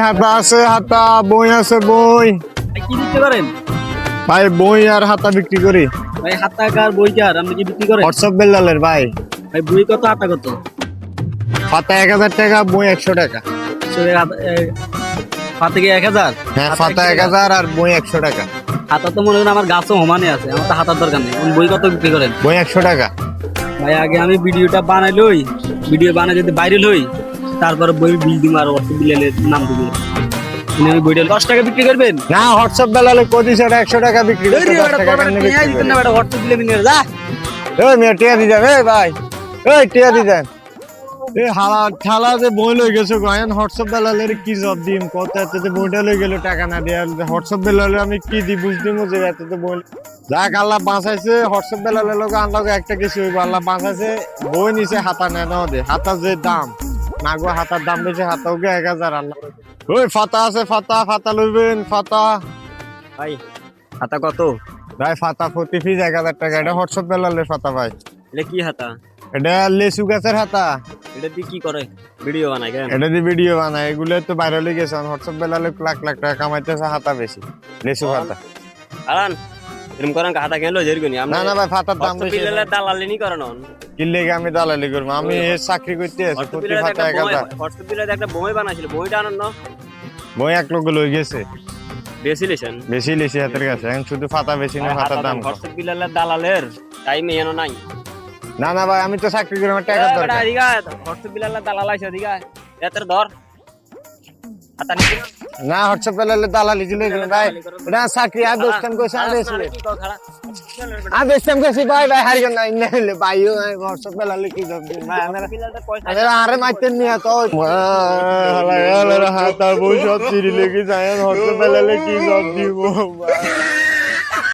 হাতা আছে, হাতা বই আছে, বই কি বিক্রি করেন ভাই, বই আর হাতা বিক্রি করি। ভাই? হাতা কার বই কার আপনি কি বিক্রি করেন? হোয়াটসঅ্যাপ বেলালের ভাই। ভাই বই কত, হাতা কত? হাতা 1000 টাকা, বই 100 টাকা। হাতে কি 1000? হ্যাঁ, হাতা 1000 আর বই 100 টাকা। হাতা তো মনে করেন আমার গাছও সমানে আছে, আমার তো হাতার দরকার নেই। বই কত বিক্রি করেন? বই 100 টাকা। ভাই আগে আমি ভিডিওটা বানাই লই, ভিডিও বানাই যদি ভাইরাল হই, তারপরে বই বিল দিব আর হোয়াটসঅ্যাপ বিলালের নাম দিব। আমি বইটা 10 টাকা বিক্রি করবেন? না, হোয়াটসঅ্যাপ বেলালে কদি সেটা 100 টাকা বিক্রি করতে। 10 টাকা কেন বিক্রি দিতেন না? করি? হোয়াটসঅ্যাপ দিলে মিনিট যা। ওই মিয়া টিয়া দি যান, এই ভাই, ওই টিয়া দি যান। এই হালা ঠালা যে বই লই গেছো গায়ন, হোয়াটসঅ্যাপ বেলালের কি জব দিম? কত এততে বইটা লই গেল টাকা না দিয়া, হোয়াটসঅ্যাপ বেলালে আমি কি দি বুঝ দিমু যে এততে বই। যাক আল্লাহ বাঁচাইছে, হোয়াটসঅ্যাপ বেলালের লোক আনলাকে একটা কিছু হইব। আল্লাহ বাঁচাইছে, বই নিছে, হাতা নেয় না দে। হাতার যে দাম না গো, হাতার দাম বেশি, হাতা ওকে 1000। আল্লাহ ওই ফাতা আছে, ফাতা ফাতা লইবেন, ফাতা ভাই হাতা কত? ভাই ফাতা প্রতি পিস 1000 টাকা। এটা হোয়াটসঅ্যাপ বেলালের ফাতা ভাই। এটা কি হাতা? এটা লেসু গাছের হাতা। এটা দিয়ে কি করে? ভিডিও বানায় কেন? এটা দিয়ে ভিডিও বানায়, এগুলো তো ভাইরাল হয়ে গেছে। হোয়াটসঅ্যাপ বেলালে লাখ লাখ টাকা কামাইতেছে, হাতা বেশি, লেসু হাতা। আরান এরকম করেন হাতা কেন লই জেরগনি? না না ভাই, ফাতার দাম বেশি। বিলেলে দালালি নি করেন? কিনলে আমি দালালি করবো? আমি চাকরি করতে আছি, প্রতি ফাতা 1000। হোয়াটসঅ্যাপ বিলেলে একটা বই বানাইছিল, বইটা আনন না? বই 1 লক্ষ লই গেছে। বেশি লেছেন? বেশি লেসি হাতের কাছে, এখন শুধু ফাতা বেশি না, ফাতার দাম কম। হোয়াটসঅ্যাপ বিলেলে দালালের টাইমে এনো নাই। না না ভাই, আমি তো চাকরি করি, আমার টাকা দরকার। হোয়াটসঅ্যাপ বিলেলে দালাল আইছে, দিগা এতের ধর হাতা নিছি না, হোয়াটসঅ্যাপ বেলালে দালালি দিলে ভাই, এটা চাকরি। আর বেশতাম কইছে, আর বেশি আর বেশতাম কইছি ভাই। ভাই হারিয়ে না ইনলে ভাইও হোয়াটসঅ্যাপ বেলালে কি জব দিন ভাই? আমরা আরে মাইতেন নিয়া তো হাতা বই সব চিরি লেগে যায়, হোয়াটসঅ্যাপ বেলালে কি জব দিব ভাই?